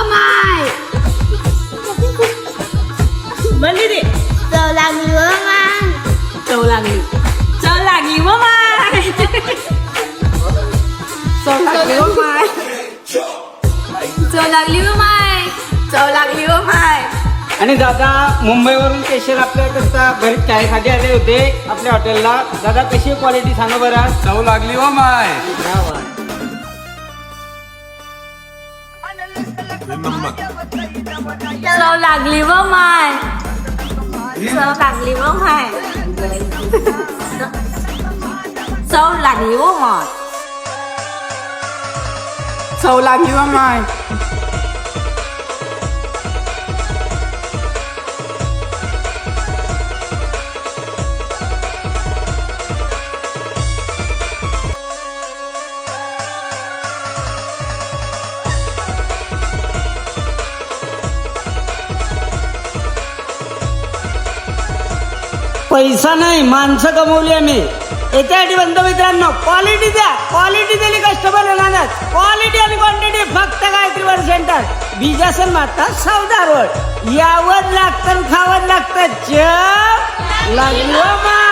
माय म्हणली रे चव लागली व माय चव लागली व माय चव लागली व माय चव लागली व माय चव लागली व माय. आणि दादा मुंबईवरून स्पेशल आपल्याकरता घरी चायसाठी आले होते आपल्या हॉटेलला. दादा कशी क्वालिटी सांगा बरं. चव लागली व माय. चव लागली व माय चव लागली व माय चव लागली व माय चव लागली व माय. पैसा नाही माणसं कमवली आम्ही. याच्यासाठी बंद मित्रांनो क्वालिटी द्या. क्वालिटी दिली कस्टमर येणारच. क्वालिटी आणि क्वांटिटी फक्त गायत्री सेंटर बीज असेल माता सौदारोड यावं लागतं खावं लागतं. चव लागली हो मा.